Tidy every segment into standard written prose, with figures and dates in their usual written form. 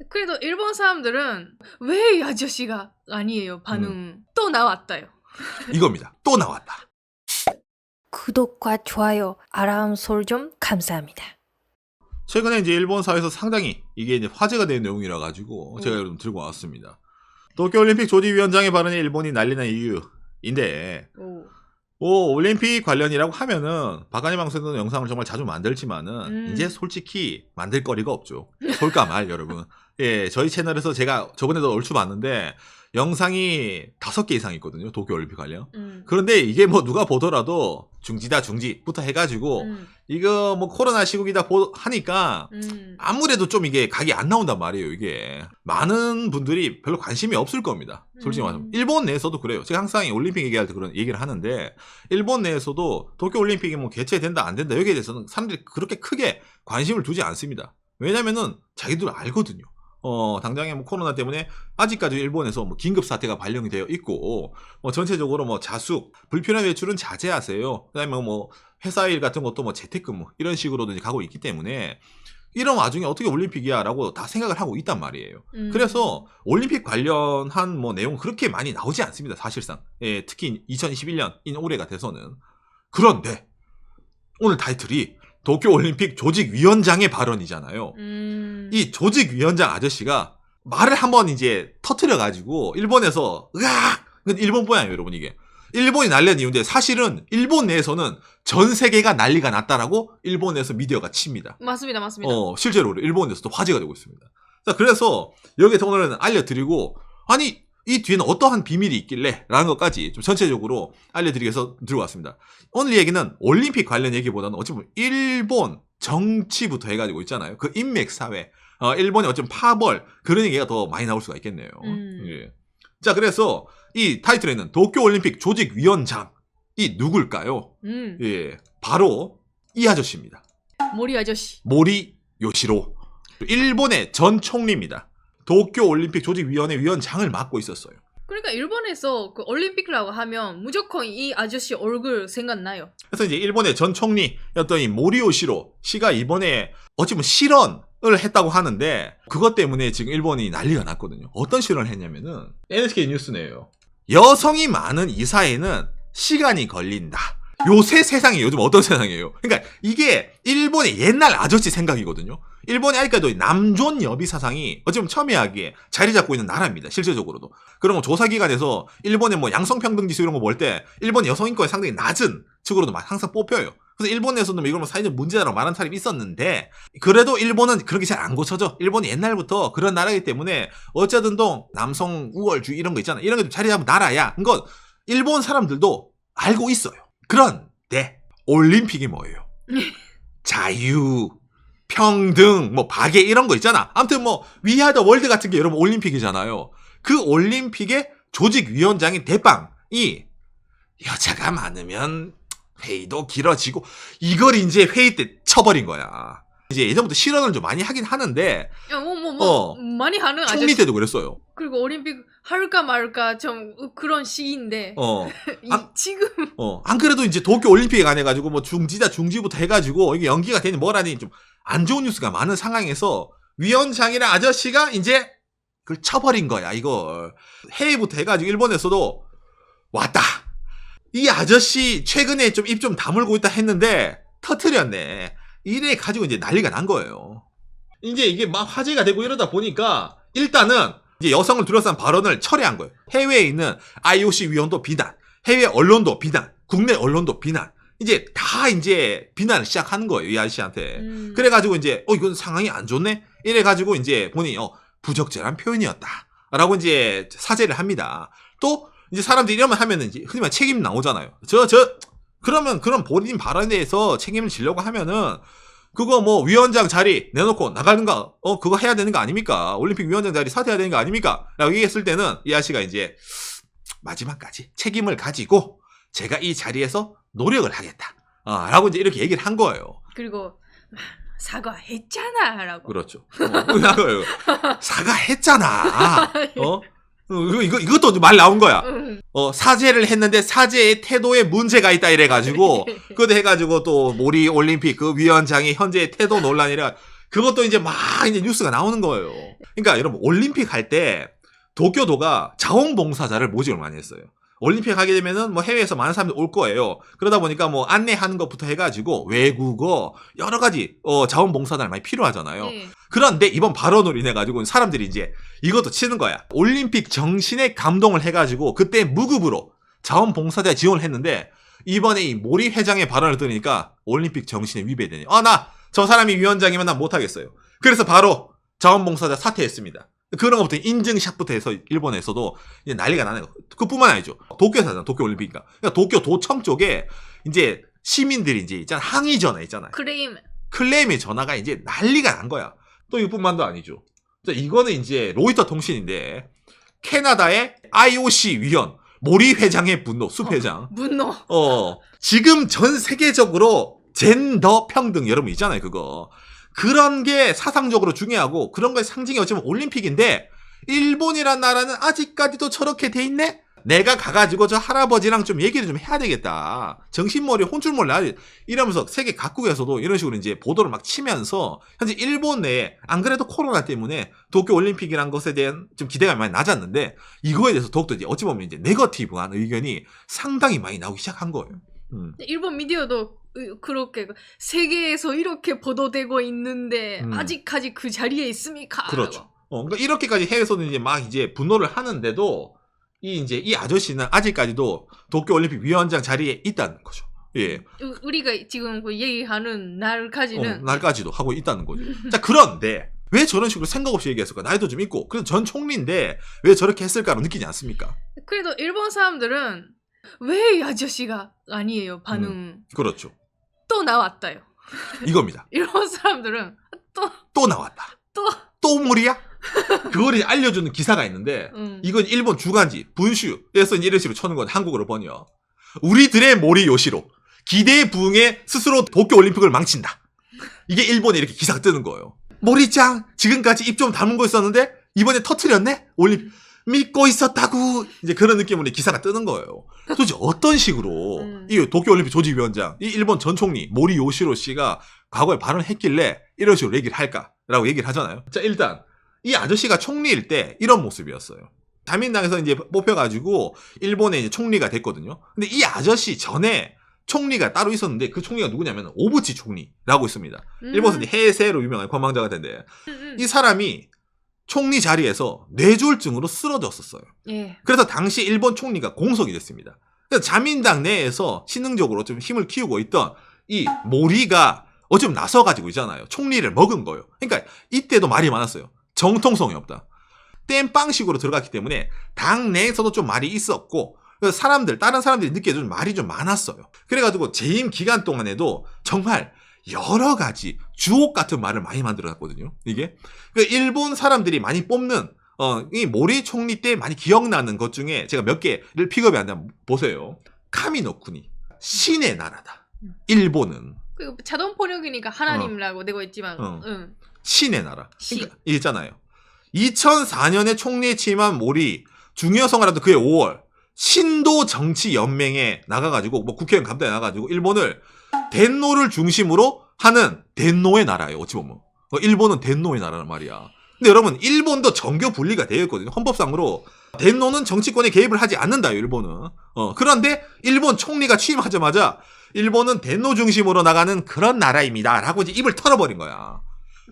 그래도 일본 사람들은 왜 이 아저씨가 아니에요 반응 또 나왔다요. 이겁니다. 또 나왔다. 구독과 좋아요, 알람 설정 감사합니다. 최근에 이제 일본 사회에서 상당히 이게 이제 화제가 된 내용이라 가지고 제가 좀 들고 왔습니다. 도쿄올림픽 조직위원장의 발언이 일본이 난리난 이유인데, 올림픽 관련이라고 하면은 박간희 방송에서는 영상을 정말 자주 만들지만은 이제 솔직히 만들 거리가 없죠. 솔까말 여러분. 예, 저희 채널에서 제가 저번에도 얼추 봤는데 영상이 5개 이상 있거든요. 도쿄올림픽 관련. 그런데 이게 뭐 누가 보더라도 중지다 중지부터 해가지고 이거 뭐 코로나 시국이다 하니까 아무래도 좀 이게 각이 안 나온단 말이에요. 이게 많은 분들이 별로 관심이 없을 겁니다. 솔직히 말하면 일본 내에서도 그래요. 제가 항상 올림픽 얘기할 때 그런 얘기를 하는데 일본 내에서도 도쿄올림픽이 뭐 개최된다 안 된다 여기에 대해서는 사람들이 그렇게 크게 관심을 두지 않습니다. 왜냐면은 자기들 알거든요. 당장에 뭐 코로나 때문에 아직까지 일본에서 뭐 긴급 사태가 발령이 되어 있고, 뭐 전체적으로 뭐 자숙, 불필요한 외출은 자제하세요. 그다음에 뭐 회사 일 같은 것도 뭐 재택근무 이런 식으로도 이제 가고 있기 때문에 이런 와중에 어떻게 올림픽이야라고 다 생각을 하고 있단 말이에요. 그래서 올림픽 관련한 뭐 내용 그렇게 많이 나오지 않습니다. 사실상. 예, 특히 2021년인 올해가 돼서는. 그런데 오늘 타이틀이 도쿄올림픽 조직위원장의 발언이잖아요. 이 조직위원장 아저씨가 말을 한번 이제 터트려가지고 일본에서 으악! 일본뿐이 아니에요 여러분 이게. 일본이 난리난 이유인데 사실은 일본 내에서는 전 세계가 난리가 났다라고 일본 내에서 미디어가 칩니다. 맞습니다. 실제로 일본 내에서도 화제가 되고 있습니다. 자, 그래서 여기서 오늘은 알려드리고, 아니 이 뒤에는 어떠한 비밀이 있길래 라는 것까지 좀 전체적으로 알려드리기 위해서 들고 왔습니다. 오늘 얘기는 올림픽 관련 얘기보다는 어찌 보면 일본 정치부터 해가지고 있잖아요. 그 인맥사회, 일본의 어쩜 파벌 그런 얘기가 더 많이 나올 수가 있겠네요. 예. 자, 그래서 이 타이틀에는 도쿄올림픽 조직위원장이 누굴까요? 예, 바로 이 아저씨입니다. 모리 아저씨. 모리 요시로. 일본의 전 총리입니다. 도쿄올림픽 조직위원회 위원장을 맡고 있었어요. 그러니까 일본에서 그 올림픽이라고 하면 무조건 이 아저씨 얼굴 생각나요. 그래서 이제 일본의 전 총리였던 이 모리 요시로 씨가 이번에 어찌 보면 실언을 했다고 하는데 그것 때문에 지금 일본이 난리가 났거든요. 어떤 실언을 했냐면은 NHK 뉴스네요. 여성이 많은 이 사회는 시간이 걸린다. 요새 세상이 요즘 어떤 세상이에요? 그러니까 이게 일본의 옛날 아저씨 생각이거든요. 일본이 아직까지도 남존 여비 사상이 어쩌면 첨예하게 자리 잡고 있는 나라입니다. 실제적으로도. 그런 거 조사기관에서 일본의 뭐 양성평등 지수 이런 거 볼 때 일본 여성 인권이 상당히 낮은 측으로도 항상 뽑혀요. 그래서 일본에서는 이걸 뭐 사회적 문제라고 말하는 사람이 있었는데 그래도 일본은 그렇게 잘 안 고쳐져. 일본이 옛날부터 그런 나라이기 때문에 어쩌든 남성 우월주의 이런 거 있잖아. 이런 게 좀 자리 잡은 나라야. 그건 일본 사람들도 알고 있어요. 그런데 올림픽이 뭐예요? 자유, 평등, 뭐 박애 이런 거 있잖아. 아무튼 뭐 위아 더 월드 같은 게 여러분 올림픽이잖아요. 그 올림픽의 조직위원장인 대빵이 여자가 많으면 회의도 길어지고 이걸 이제 회의 때 쳐버린 거야. 이제 예전부터 실언을 좀 많이 하긴 하는데 많이 하는 아저씨. 총리 때도 그랬어요. 그리고 올림픽 할까 말까 좀 그런 시기인데 지금 안 그래도 이제 도쿄 올림픽에 관해 가지고 뭐 중지부터 해가지고 이게 연기가 되니 뭐라니 좀 안 좋은 뉴스가 많은 상황에서 위원장이랑 아저씨가 이제 그걸 쳐버린 거야. 이걸 회의부터 해가지고 일본에서도 왔다. 이 아저씨 최근에 좀 입 좀 다물고 있다 했는데 터트렸네. 이래 가지고 이제 난리가 난 거예요. 이제 이게 막 화제가 되고 이러다 보니까 일단은 이제 여성을 둘러싼 발언을 철회한 거예요. 해외에 있는 IOC 위원도 비난, 해외 언론도 비난, 국내 언론도 비난. 이제 다 이제 비난을 시작하는 거예요. 이 아저씨한테. 그래가지고 이제 이건 상황이 안 좋네. 이래가지고 이제 본인이 부적절한 표현이었다. 라고 이제 사죄를 합니다. 또 이제 사람들이 이러면 하면은 이제 흔히 말 책임 나오잖아요. 그러면 그런 본인 발언에 대해서 책임을 지려고 하면은 그거 뭐 위원장 자리 내놓고 나가는가 그거 해야 되는 거 아닙니까? 올림픽 위원장 자리 사퇴해야 되는 거 아닙니까? 라고 얘기했을 때는 이 아저씨가 이제 마지막까지 책임을 가지고 제가 이 자리에서 노력을 하겠다. 라고 이제 이렇게 얘기를 한 거예요. 그리고 사과했잖아 라고. 그렇죠. 사과했잖아. 이것도 말 나온 거야. 사죄를 했는데 사죄의 태도에 문제가 있다 이래가지고 그것도 해가지고 또 모리 올림픽 그 위원장이 현재의 태도 논란이라 그것도 이제 막 이제 뉴스가 나오는 거예요. 그러니까 여러분 올림픽 할 때 도쿄도가 자원봉사자를 모집을 많이 했어요. 올림픽 하게 되면은 뭐 해외에서 많은 사람들이 올 거예요. 그러다 보니까 뭐 안내하는 것부터 해가지고 외국어 여러 가지 자원봉사자를 많이 필요하잖아요. 예. 그런데 이번 발언으로 인해 가지고 사람들이 이제 이것도 치는 거야. 올림픽 정신에 감동을 해가지고 그때 무급으로 자원봉사자 지원을 했는데 이번에 이 모리 회장의 발언을 들으니까 올림픽 정신에 위배되네. 나 저 사람이 위원장이면 난 못하겠어요. 그래서 바로 자원봉사자 사퇴했습니다. 그런 것부터 인증샷부터 해서 일본에서도 이제 난리가 나는 거. 그뿐만 아니죠. 도쿄에서 하잖아. 도쿄올림픽이니까. 그러니까 도쿄 도청 쪽에 이제 시민들이 이제 있잖아. 항의 전화 있잖아요. 클레임의 전화가 이제 난리가 난 거야. 또 이뿐만도 아니죠. 이거는 이제 로이터 통신인데 캐나다의 IOC 위원 모리 회장의 분노, 숲 회장. 분노. 지금 전 세계적으로 젠더 평등 여러분 있잖아요. 그거. 그런 게 사상적으로 중요하고 그런 거의 상징이 어쩌면 올림픽인데 일본이란 나라는 아직까지도 저렇게 돼 있네? 내가 가가지고 저 할아버지랑 좀 얘기를 좀 해야 되겠다. 정신머리 혼쭐머리 이러면서 세계 각국에서도 이런 식으로 이제 보도를 막 치면서 현재 일본 내에 안 그래도 코로나 때문에 도쿄올림픽이란 것에 대한 좀 기대감이 많이 낮았는데 이거에 대해서 더욱더 이제 어찌 보면 이제 네거티브한 의견이 상당히 많이 나오기 시작한 거예요. 일본 미디어도 그렇게 세계에서 이렇게 보도되고 있는데 아직까지 그 자리에 있습니까? 그렇죠. 그러니까 이렇게까지 해외에서는 이제 막 이제 분노를 하는데도 이 아저씨는 아직까지도 도쿄올림픽 위원장 자리에 있다는 거죠. 예. 우리가 지금 그 얘기하는 날까지는 날까지도 하고 있다는 거죠. 자, 그런데 왜 저런 식으로 생각 없이 얘기했을까? 나이도 좀 있고 그래도 전 총리인데 왜 저렇게 했을까로 느끼지 않습니까? 그래도 일본 사람들은 왜 이 아저씨가 아니에요 반응. 그렇죠. 또 나왔다요. 이겁니다. 일본 사람들은 또 나왔다. 또 물이야? 그걸 알려주는 기사가 있는데 이건 일본 주간지 분슈에서 이런 식으로 쳐는 건 한국어로 번역. 우리들의 모리 요시로 기대에 부응해 스스로 도쿄올림픽을 망친다. 이게 일본에 이렇게 기사가 뜨는 거예요. 모리짱 지금까지 입 좀 다문 거 있었는데 이번에 터트렸네? 올림픽 믿고 있었다고 이제 그런 느낌으로 기사가 뜨는 거예요. 도대체 어떤 식으로 이 도쿄올림픽 조직위원장 이 일본 전 총리 모리 요시로 씨가 과거에 발언했길래 이런 식으로 얘기를 할까라고 얘기를 하잖아요. 자, 일단 이 아저씨가 총리일 때 이런 모습이었어요. 자민당에서 이제 뽑혀가지고 일본의 이제 총리가 됐거든요. 근데 이 아저씨 전에 총리가 따로 있었는데 그 총리가 누구냐면 오부치 총리라고 있습니다. 일본에서 이제 해세로 유명한 관망자가 된대. 이 사람이 총리 자리에서 뇌졸중으로 쓰러졌었어요. 예. 그래서 당시 일본 총리가 공석이 됐습니다. 그래서 자민당 내에서 신흥적으로 좀 힘을 키우고 있던 이 모리가 어쩌면 나서가지고 있잖아요. 총리를 먹은 거예요. 그러니까 이때도 말이 많았어요. 정통성이 없다. 땜빵식으로 들어갔기 때문에 당 내에서도 좀 말이 있었고 다른 사람들이 느끼기에도 좀 말이 좀 많았어요. 그래가지고 재임 기간 동안에도 정말 여러 가지 주옥 같은 말을 많이 만들어놨거든요. 이게 일본 사람들이 많이 뽑는 이 모리 총리 때 많이 기억나는 것 중에 제가 몇 개를 픽업해 한번 보세요. 카미노쿠니 신의 나라다. 일본은 그 자동 번역이니까 하나님이라고 되고 있지만 신의 나라. 그러니까 있잖아요. 2004년에 총리에 취임한 모리 중요성하라도 그해 5월 신도 정치 연맹에 나가가지고 뭐 국회의원 감단에 나가가지고 일본을 덴노를 중심으로 하는 덴노의 나라예요. 어찌 보면 일본은 덴노의 나라란 말이야. 근데 여러분 일본도 정교 분리가 되어 있거든요. 헌법상으로 덴노는 정치권에 개입을 하지 않는다요. 일본은. 그런데 일본 총리가 취임하자마자 일본은 덴노 중심으로 나가는 그런 나라입니다. 라고 이제 입을 털어버린 거야.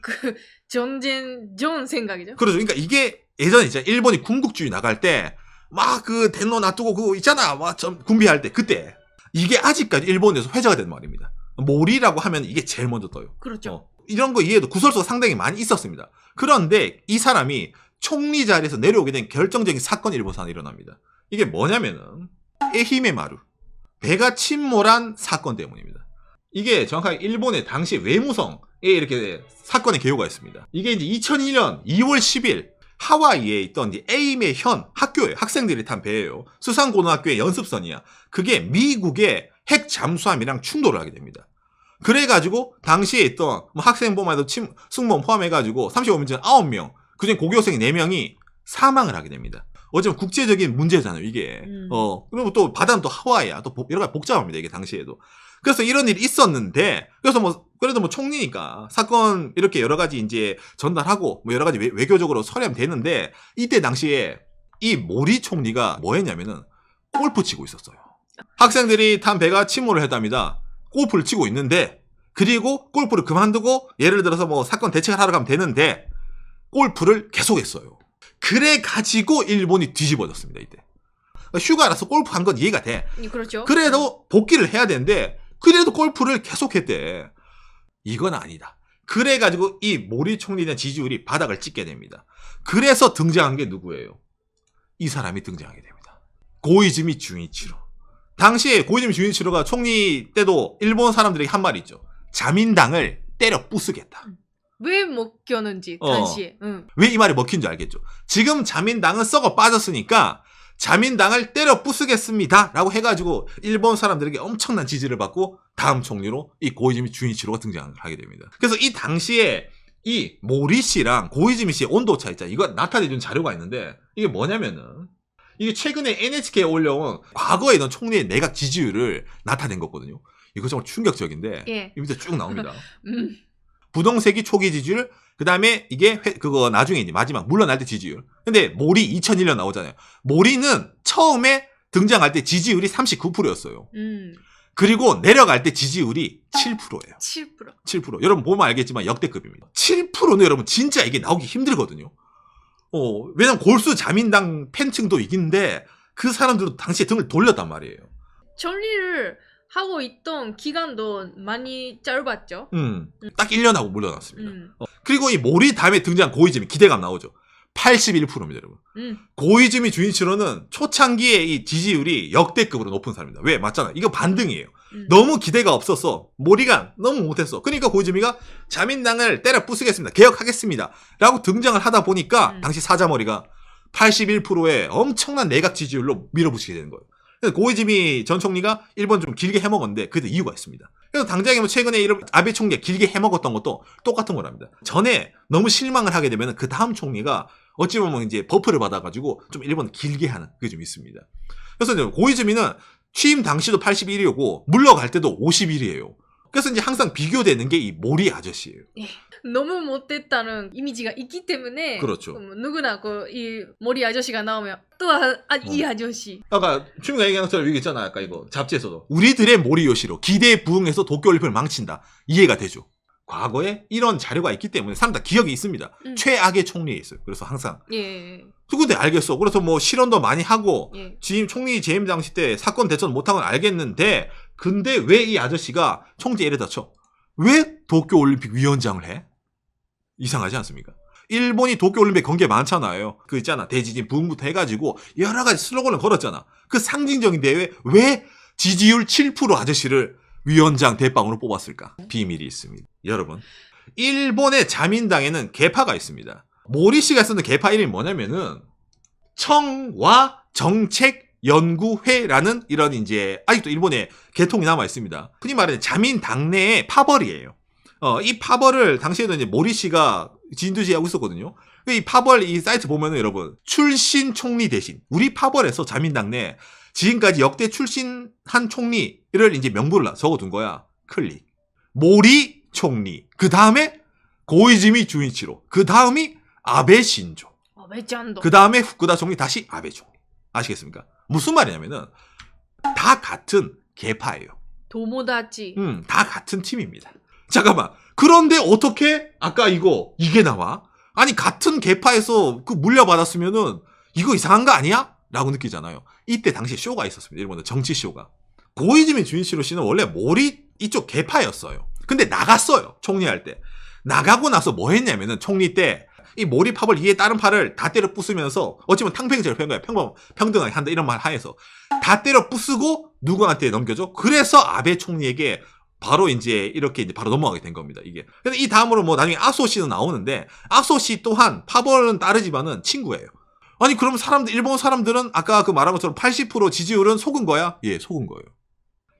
그 전쟁 생각이죠. 그렇죠. 그러니까 이게 예전에 이제 일본이 군국주의 나갈 때 막 그 덴노 놔두고 그거 있잖아. 막 군비할 때 그때 이게 아직까지 일본에서 회자가 된 말입니다. 모리라고 하면 이게 제일 먼저 떠요. 그렇죠. 이런 거 이해도 구설수가 상당히 많이 있었습니다. 그런데 이 사람이 총리 자리에서 내려오게 된 결정적인 사건이 일본에서 일어납니다. 이게 뭐냐면은 에히메마루 배가 침몰한 사건 때문입니다. 이게 정확하게 일본의 당시 외무성에 이렇게 사건의 개요가 있습니다. 이게 이제 2002년 2월 10일 하와이에 있던 이제 에이메 현 학교예요. 학생들이 탄 배예요. 수상고등학교의 연습선이야. 그게 미국의 핵 잠수함이랑 충돌을 하게 됩니다. 그래가지고 당시에 있던 뭐 학생보만 해도 승무원 포함해가지고 35명 중 9명, 그중에 고교생 4명이 사망을 하게 됩니다. 어쩌면 국제적인 문제잖아요, 이게. 그리고 또 바다는 또 하와이야. 또 여러 가지 복잡합니다, 이게 당시에도. 그래서 이런 일이 있었는데, 그래서 뭐 그래도 뭐 총리니까 사건 이렇게 여러 가지 이제 전달하고 뭐 여러 가지 외교적으로 처리하면 되는데, 이때 당시에 이 모리 총리가 뭐 했냐면은 골프 치고 있었어요. 학생들이 탄 배가 침몰을 했답니다. 골프를 치고 있는데, 그리고 골프를 그만두고 예를 들어서 뭐 사건 대책을 하러 가면 되는데 골프를 계속했어요. 그래 가지고 일본이 뒤집어졌습니다. 이때 휴가라서 골프 한 건 이해가 돼. 그렇죠. 그래도 복귀를 해야 되는데 그래도 골프를 계속했대. 이건 아니다. 그래 가지고 이 모리 총리에 대한 지지율이 바닥을 찍게 됩니다. 그래서 등장한 게 누구예요? 이 사람이 등장하게 됩니다. 고이즈미 준이치로. 당시에 고이즈미 준이치로가 총리 때도 일본 사람들에게 한 말이 있죠. 자민당을 때려 부수겠다. 왜 먹겼는지 당시에. 응. 왜 이 말이 먹힌 줄 알겠죠. 지금 자민당은 썩어 빠졌으니까 자민당을 때려 부수겠습니다 라고 해가지고 일본 사람들에게 엄청난 지지를 받고 다음 총리로 이 고이즈미 준이치로가 등장을 하게 됩니다. 그래서 이 당시에 이 모리 씨랑 고이즈미 씨의 온도차 있잖아요. 이거 나타내준 자료가 있는데 이게 뭐냐면은 이게 최근에 NHK에 올려온 과거에 있던 총리의 내각 지지율을 나타낸 거거든요. 이거 정말 충격적인데 예. 이 밑에 쭉 나옵니다. 음. 부동세기 초기 지지율, 그 다음에 이게 그거 나중에 이제 마지막 물러날 때 지지율. 근데 모리 2001년 나오잖아요. 모리는 처음에 등장할 때 지지율이 39%였어요. 그리고 내려갈 때 지지율이 7%예요. 7%. 여러분 보면 알겠지만 역대급입니다. 7%는 여러분 진짜 이게 나오기 힘들거든요. 왜냐면 골수 자민당 팬층도 이긴데 그 사람들도 당시에 등을 돌렸단 말이에요. 정리를 하고 있던 기간도 많이 짧았죠. 딱 1년 하고 물러났습니다. 그리고 이 모리 다음에 등장한 고이즈미 기대감 나오죠. 81%입니다, 여러분. 고이즈미 준이치로는 초창기에 이 지지율이 역대급으로 높은 사람입니다. 왜? 맞잖아. 이거 반등이에요. 너무 기대가 없어서 모리가 너무 못했어. 그러니까 고이즈미가 자민당을 때려 부수겠습니다. 개혁하겠습니다. 라고 등장을 하다 보니까 당시 사자머리가 81%의 엄청난 내각 지지율로 밀어붙이게 되는 거예요. 그래서 고이즈미 전 총리가 일본 좀 길게 해먹었는데 그래도 이유가 있습니다. 그래서 당장에 뭐 최근에 이런 아베 총리가 길게 해먹었던 것도 똑같은 거랍니다. 전에 너무 실망을 하게 되면 그 다음 총리가 어찌 보면 이제 버프를 받아가지고 좀 일본 길게 하는 그게 좀 있습니다. 그래서 이제 고이즈미는 취임 당시도 81이었고 물러갈 때도 51이에요. 그래서 이제 항상 비교되는 게 이 모리 아저씨예요. 예. 너무 못됐다는 이미지가 있기 때문에 그렇죠. 누구나 이 머리 아저씨가 나오면 또 이 아저씨. 아까 추미가 얘기한 것처럼 여기 있잖아. 아까 이거 잡지에서도 우리들의 모리 요시로 기대에 부응해서 도쿄올림픽을 망친다. 이해가 되죠. 과거에 이런 자료가 있기 때문에 사람 다 기억이 있습니다. 최악의 총리에 있어요. 그래서 항상. 예. 근데 알겠어. 그래서 뭐 실언도 많이 하고 예. 지금 총리 재임 당시 때 사건 대처 못한 건 알겠는데 근데 왜 이 아저씨가 총재 이래다 쳐? 왜 도쿄올림픽 위원장을 해? 이상하지 않습니까? 일본이 도쿄올림픽 건 게 많잖아요. 그 있잖아. 대지진 부흥부터 해가지고 여러 가지 슬로건을 걸었잖아. 그 상징적인 대회에 왜 지지율 7% 아저씨를 위원장 대빵으로 뽑았을까? 비밀이 있습니다. 여러분, 일본의 자민당에는 계파가 있습니다. 모리 씨가 쓰는 계파 이름이 뭐냐면은 청와 정책연구회라는 이런 이제 아직도 일본에 계통이 남아 있습니다. 흔히 말하는 자민당 내의 파벌이에요. 이 파벌을 당시에도 이제 모리 씨가 진두지휘하고 있었거든요. 이 파벌 이 사이트 보면은 여러분 출신 총리 대신 우리 파벌에서 자민당 내 지금까지 역대 출신한 총리를 이제 명부를 적어둔 거야. 클릭. 모리 총리. 그 다음에 고이즈미 준이치로. 그 다음이 아베 신조. 그 다음에 후쿠다 총리 다시 아베 총리. 아시겠습니까? 무슨 말이냐면은 다 같은 계파예요. 도모다치. 다 같은 팀입니다. 잠깐만. 그런데 어떻게 아까 이게 나와? 아니 같은 계파에서 그 물려받았으면은 이거 이상한 거 아니야? 라고 느끼잖아요. 이때 당시에 쇼가 있었습니다. 일본의 정치 쇼가. 고이즈미 준이치로 씨는 원래 모리 이쪽 계파였어요. 근데 나갔어요. 총리할 때. 나가고 나서 뭐 했냐면은 총리 때 이 모리 파벌 이에 다른 팔을 다 때려 부수면서 어찌보면 탕평제를 편 거야. 평등하게 한다 이런 말 하에서 다 때려 부수고 누구한테 넘겨줘? 그래서 아베 총리에게 바로 이제 이렇게 이제 바로 넘어가게 된 겁니다. 이게. 그래서 이 다음으로 뭐 나중에 아소 씨도 나오는데 아소 씨 또한 파벌은 다르지만은 친구예요. 아니 그럼 일본 사람들은 아까 그 말한 것처럼 80% 지지율은 속은 거야? 예, 속은 거예요.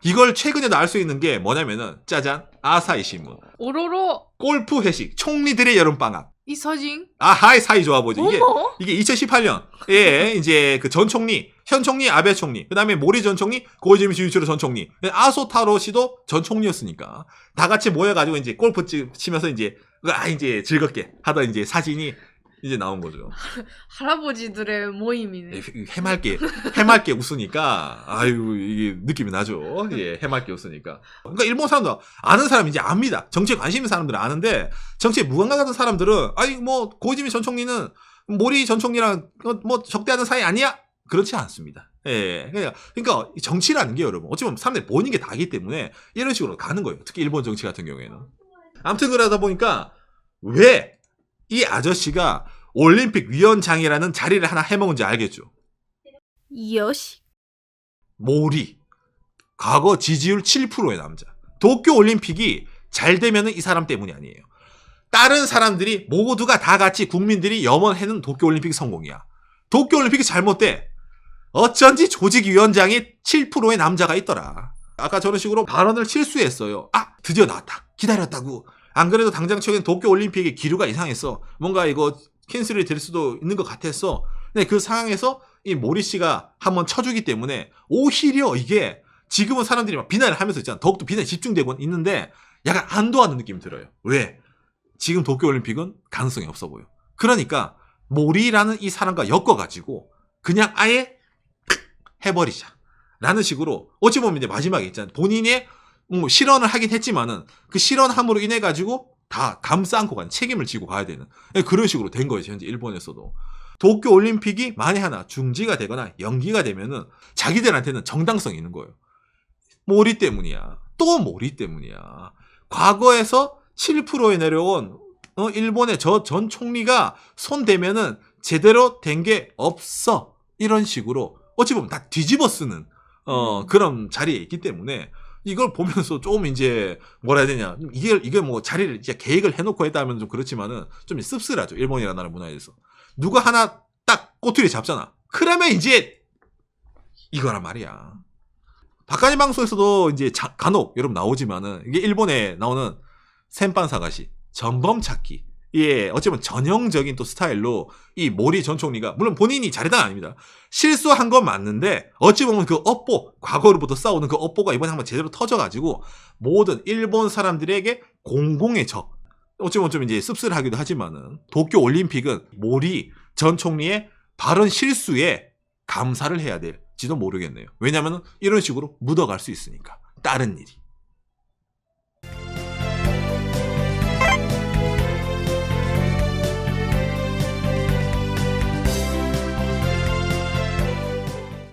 이걸 최근에도 알 수 있는 게 뭐냐면은 짜잔 아사히 신문. 오로로 골프 회식 총리들의 여름방학. 이 사진? 하이 사이 좋아 보이죠. 어머? 이게 2018년 예 이제 그 전 총리, 현 총리 아베 총리, 그다음에 모리 전 총리, 고이즈미 주이치로 전 총리, 아소타로 씨도 전 총리였으니까 다 같이 모여가지고 이제 골프 치면서 이제 이제 즐겁게 하던 이제 사진이 이제 나온 거죠. 할아버지들의 모임이네. 해맑게 웃으니까 아유 이게 느낌이 나죠. 예, 해맑게 웃으니까. 그러니까 일본 사람도 아는 사람 이제 압니다. 정치에 관심 있는 사람들은 아는데 정치에 무감각 같은 사람들은 아니 뭐 고이즈미 전 총리는 모리 전 총리랑 뭐 적대하는 사이 아니야? 그렇지 않습니다. 예, 그러니까 정치라는 게 여러분 어찌 보면 사람들이 보는 게 다기 때문에 이런 식으로 가는 거예요. 특히 일본 정치 같은 경우에는. 아무튼 그러다 보니까 왜 이 아저씨가 올림픽 위원장이라는 자리를 하나 해먹은지 알겠죠? 요시. 모리. 과거 지지율 7%의 남자. 도쿄올림픽이 잘 되면은 이 사람 때문이 아니에요. 다른 사람들이 모두가 다 같이 국민들이 염원하는 도쿄올림픽 성공이야. 도쿄올림픽이 잘못돼. 어쩐지 조직위원장이 7%의 남자가 있더라. 아까 저런 식으로 발언을 실수했어요. 드디어 나왔다. 기다렸다고. 안 그래도 당장 최근 도쿄올림픽의 기류가 이상했어. 뭔가 이거 캔슬이 될 수도 있는 것 같았어. 근데 그 상황에서 이 모리 씨가 한번 쳐주기 때문에 오히려 이게 지금은 사람들이 막 비난을 하면서 있잖아. 더욱더 비난이 집중되고 있는데 약간 안도하는 느낌이 들어요. 왜? 지금 도쿄올림픽은 가능성이 없어 보여. 그러니까 모리라는 이 사람과 엮어가지고 그냥 아예 해버리자. 라는 식으로 어찌 보면 이제 마지막에 있잖아. 본인의 실언을 하긴 했지만은 그 실언함으로 인해 가지고 다 감싸 안고 가는 책임을 지고 가야 되는 그런 식으로 된 거예요. 현재 일본에서도. 도쿄올림픽이 만에 하나 중지가 되거나 연기가 되면은 자기들한테는 정당성이 있는 거예요. 모리 때문이야. 또 모리 때문이야. 과거에서 7%에 내려온 일본의 저 전 총리가 손대면은 제대로 된 게 없어. 이런 식으로 어찌 보면 다 뒤집어 쓰는 그런 자리에 있기 때문에 이걸 보면서 조금 이제 뭐라 해야 되냐. 이게 뭐 자리를 이제 계획을 해놓고 했다면 좀 그렇지만은 좀 씁쓸하죠. 일본이라는 나라 문화에서. 누가 하나 딱 꼬투리 잡잖아. 그러면 이제 이거란 말이야. 박가니 방송에서도 이제 간혹 여러분 나오지만은 이게 일본에 나오는 센판 사가시, 전범 찾기. 예, 어쩌면 전형적인 또 스타일로 이 모리 전 총리가 물론 본인이 잘했던 건 아닙니다. 실수한 건 맞는데 어찌 보면 그 업보, 과거로부터 싸우는 그 업보가 이번에 한번 제대로 터져가지고 모든 일본 사람들에게 공공의 적. 어찌 보면 좀 이제 씁쓸하기도 하지만은 도쿄 올림픽은 모리 전 총리의 발언 실수에 감사를 해야 될지도 모르겠네요. 왜냐면은 이런 식으로 묻어갈 수 있으니까. 다른 일이.